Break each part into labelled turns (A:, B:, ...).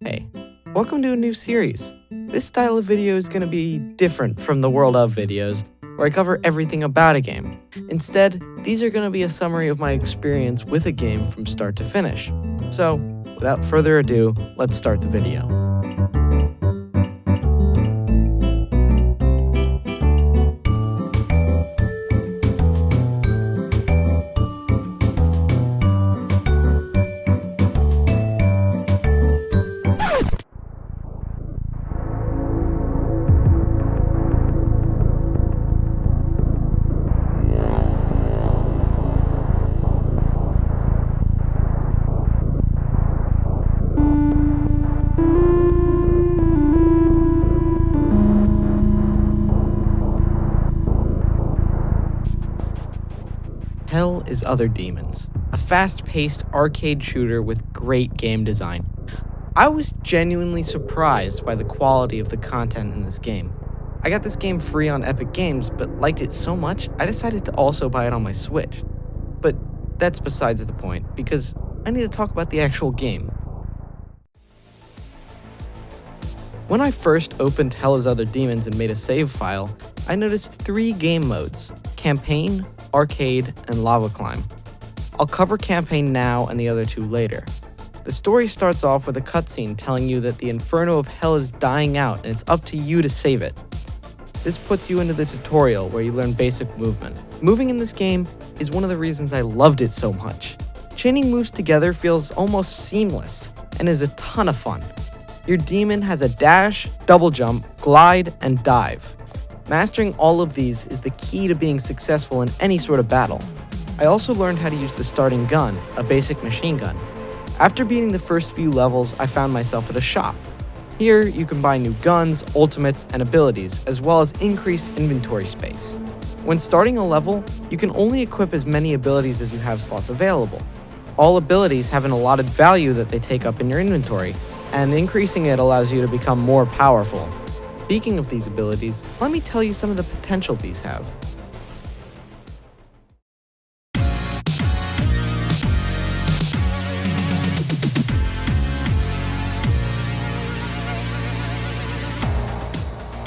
A: Hey, welcome to a new series. This style of video is going to be different from the world of videos, where I cover everything about a game. Instead, these are going to be a summary of my experience with a game from start to finish. So, without further ado, let's start the video. Hell is Other Demons, a fast-paced arcade shooter with great game design. I was genuinely surprised by the quality of the content in this game. I got this game free on Epic Games, but liked it so much I decided to also buy it on my Switch. But that's besides the point, because I need to talk about the actual game. When I first opened Hell is Other Demons and made a save file, I noticed 3 game modes: Campaign, Arcade, and Lava Climb. I'll cover Campaign now and the other 2 later. The story starts off with a cutscene telling you that the Inferno of Hell is dying out and it's up to you to save it. This puts you into the tutorial where you learn basic movement. Moving in this game is one of the reasons I loved it so much. Chaining moves together feels almost seamless and is a ton of fun. Your demon has a dash, double jump, glide, and dive. Mastering all of these is the key to being successful in any sort of battle. I also learned how to use the starting gun, a basic machine gun. After beating the first few levels, I found myself at a shop. Here, you can buy new guns, ultimates, and abilities, as well as increased inventory space. When starting a level, you can only equip as many abilities as you have slots available. All abilities have an allotted value that they take up in your inventory, and increasing it allows you to become more powerful. Speaking of these abilities, let me tell you some of the potential these have.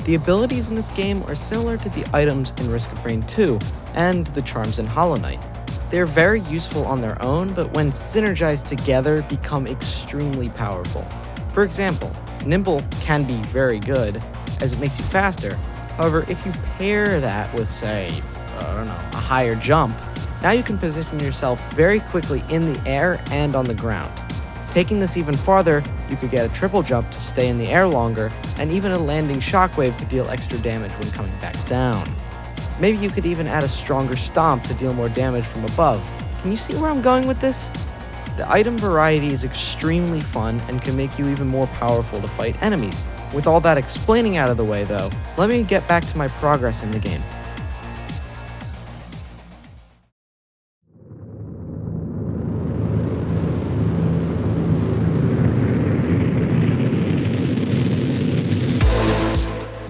A: The abilities in this game are similar to the items in Risk of Rain 2 and the charms in Hollow Knight. They are very useful on their own, but when synergized together, become extremely powerful. For example, Nimble can be very good, as it makes you faster. However, if you pair that with, say, a higher jump, now you can position yourself very quickly in the air and on the ground. Taking this even farther, you could get a triple jump to stay in the air longer, and even a landing shockwave to deal extra damage when coming back down. Maybe you could even add a stronger stomp to deal more damage from above. Can you see where I'm going with this? The item variety is extremely fun and can make you even more powerful to fight enemies. With all that explaining out of the way though, let me get back to my progress in the game.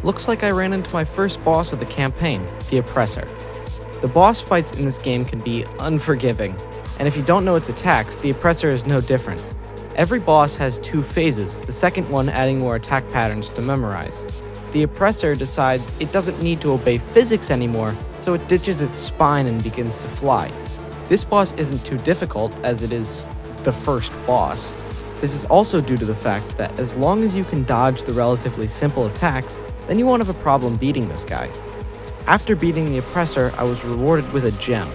A: Looks like I ran into my first boss of the campaign, the Oppressor. The boss fights in this game can be unforgiving, and if you don't know its attacks, the Oppressor is no different. Every boss has 2 phases, the second one adding more attack patterns to memorize. The Oppressor decides it doesn't need to obey physics anymore, so it ditches its spine and begins to fly. This boss isn't too difficult, as it is the first boss. This is also due to the fact that as long as you can dodge the relatively simple attacks, then you won't have a problem beating this guy. After beating the Oppressor, I was rewarded with a gem.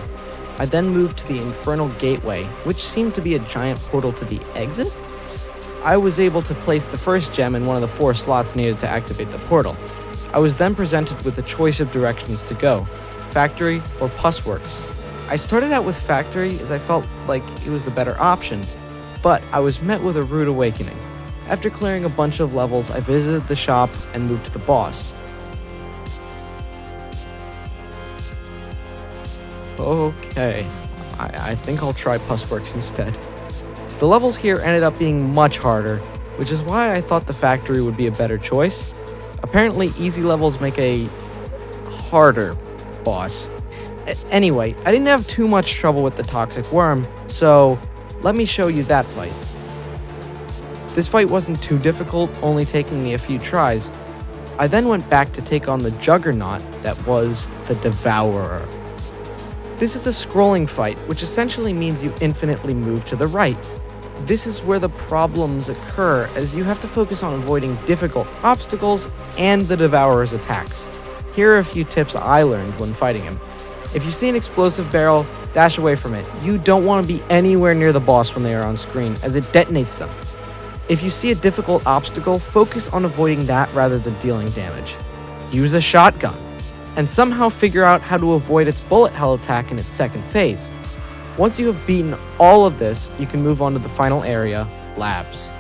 A: I then moved to the Infernal Gateway, which seemed to be a giant portal to the exit. I was able to place the first gem in one of the 4 slots needed to activate the portal. I was then presented with a choice of directions to go: Factory or Pussworks. I started out with Factory as I felt like it was the better option, but I was met with a rude awakening. After clearing a bunch of levels, I visited the shop and moved to the boss. Okay, I think I'll try Pussworks instead. The levels here ended up being much harder, which is why I thought the Factory would be a better choice. Apparently, easy levels make a harder boss. Anyway, I didn't have too much trouble with the Toxic Worm, so let me show you that fight. This fight wasn't too difficult, only taking me a few tries. I then went back to take on the juggernaut that was the Devourer. This is a scrolling fight, which essentially means you infinitely move to the right. This is where the problems occur, as you have to focus on avoiding difficult obstacles and the Devourer's attacks. Here are a few tips I learned when fighting him. If you see an explosive barrel, dash away from it. You don't want to be anywhere near the boss when they are on screen, as it detonates them. If you see a difficult obstacle, focus on avoiding that rather than dealing damage. Use a shotgun, and somehow figure out how to avoid its bullet hell attack in its second phase. Once you have beaten all of this, you can move on to the final area, Labs.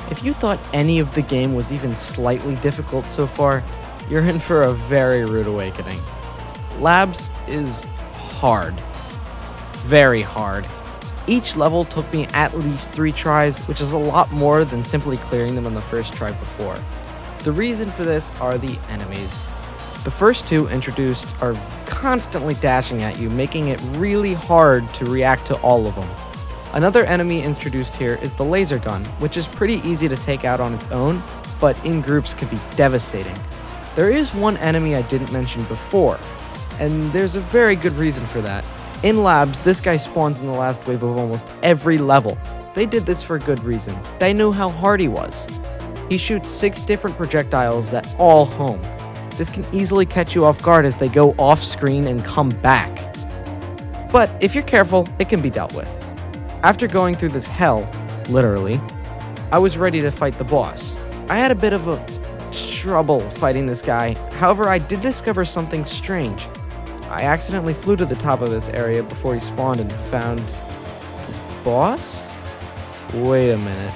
A: If you thought any of the game was even slightly difficult so far, you're in for a very rude awakening. Labs is hard. Very hard. Each level took me at least 3 tries, which is a lot more than simply clearing them on the first try before. The reason for this are the enemies. The first 2 introduced are constantly dashing at you, making it really hard to react to all of them. Another enemy introduced here is the laser gun, which is pretty easy to take out on its own, but in groups could be devastating. There is one enemy I didn't mention before, and there's a very good reason for that. In Labs, this guy spawns in the last wave of almost every level. They did this for a good reason. They knew how hard he was. He shoots 6 different projectiles that all home. This can easily catch you off guard as they go off screen and come back. But if you're careful, it can be dealt with. After going through this hell, literally, I was ready to fight the boss. I had a bit of a trouble fighting this guy, however I did discover something strange. I accidentally flew to the top of this area before he spawned and found the boss? Wait a minute.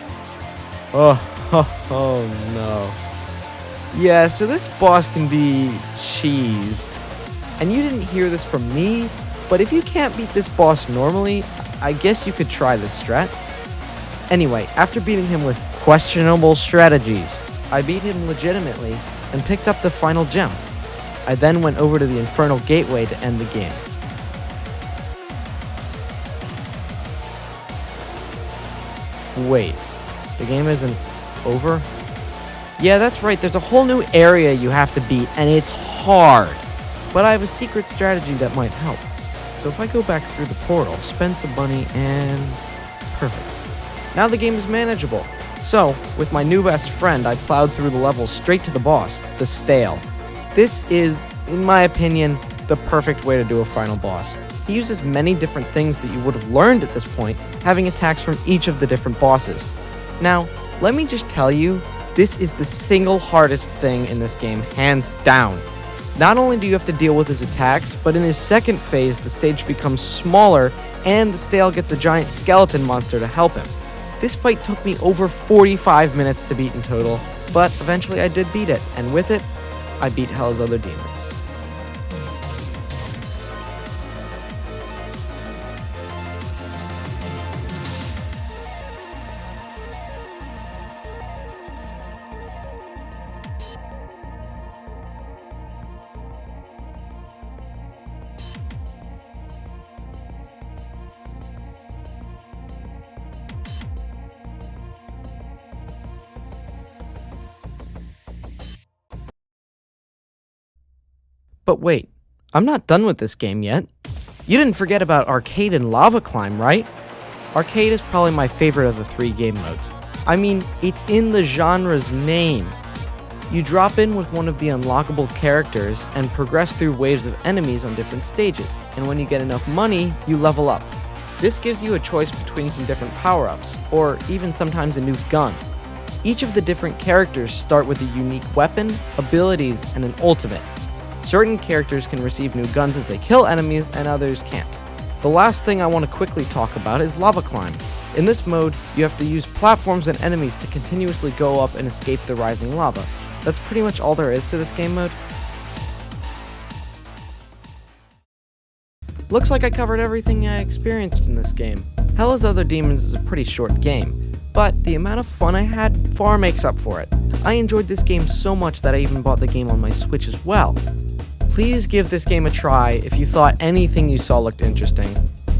A: Oh no. Yeah, so this boss can be cheesed. And you didn't hear this from me, but if you can't beat this boss normally, I guess you could try this strat. Anyway, after beating him with questionable strategies, I beat him legitimately and picked up the final gem. I then went over to the Infernal Gateway to end the game. Wait, the game isn't over? Yeah, that's right, there's a whole new area you have to beat, and it's hard. But I have a secret strategy that might help. So if I go back through the portal, spend some money, and perfect. Now the game is manageable. So, with my new best friend, I plowed through the level straight to the boss, the Stale. This is, in my opinion, the perfect way to do a final boss. He uses many different things that you would have learned at this point, having attacks from each of the different bosses. Now, let me just tell you, this is the single hardest thing in this game, hands down. Not only do you have to deal with his attacks, but in his second phase, the stage becomes smaller, and the Stale gets a giant skeleton monster to help him. This fight took me over 45 minutes to beat in total, but eventually I did beat it, and with it, I beat Hell's Other Demons. But wait, I'm not done with this game yet. You didn't forget about Arcade and Lava Climb, right? Arcade is probably my favorite of the 3 game modes. I mean, it's in the genre's name. You drop in with one of the unlockable characters and progress through waves of enemies on different stages, and when you get enough money, you level up. This gives you a choice between some different power-ups, or even sometimes a new gun. Each of the different characters start with a unique weapon, abilities, and an ultimate. Certain characters can receive new guns as they kill enemies, and others can't. The last thing I want to quickly talk about is Lava Climb. In this mode, you have to use platforms and enemies to continuously go up and escape the rising lava. That's pretty much all there is to this game mode. Looks like I covered everything I experienced in this game. Hell's Other Demons is a pretty short game, but the amount of fun I had far makes up for it. I enjoyed this game so much that I even bought the game on my Switch as well. Please give this game a try if you thought anything you saw looked interesting.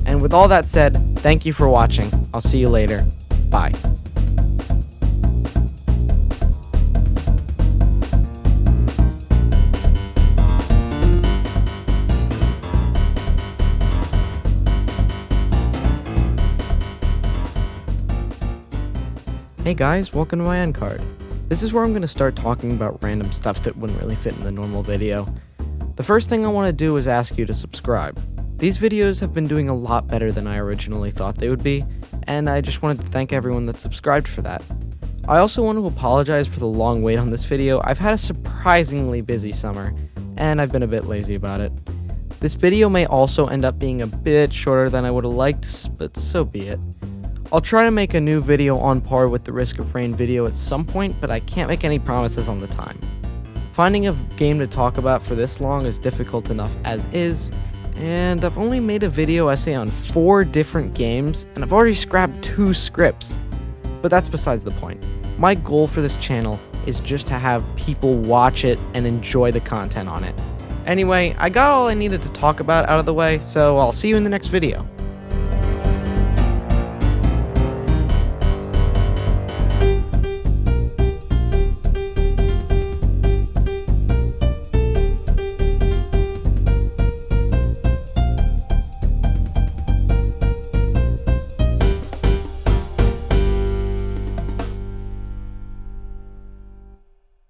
A: And with all that said, thank you for watching. I'll see you later. Bye. Hey guys, welcome to my end card. This is where I'm going to start talking about random stuff that wouldn't really fit in the normal video. The first thing I want to do is ask you to subscribe. These videos have been doing a lot better than I originally thought they would be, and I just wanted to thank everyone that subscribed for that. I also want to apologize for the long wait on this video. I've had a surprisingly busy summer, and I've been a bit lazy about it. This video may also end up being a bit shorter than I would have liked, but so be it. I'll try to make a new video on par with the Risk of Rain video at some point, but I can't make any promises on the time. Finding a game to talk about for this long is difficult enough as is, and I've only made a video essay on 4 different games, and I've already scrapped 2 scripts. But that's besides the point. My goal for this channel is just to have people watch it and enjoy the content on it. Anyway, I got all I needed to talk about out of the way, so I'll see you in the next video.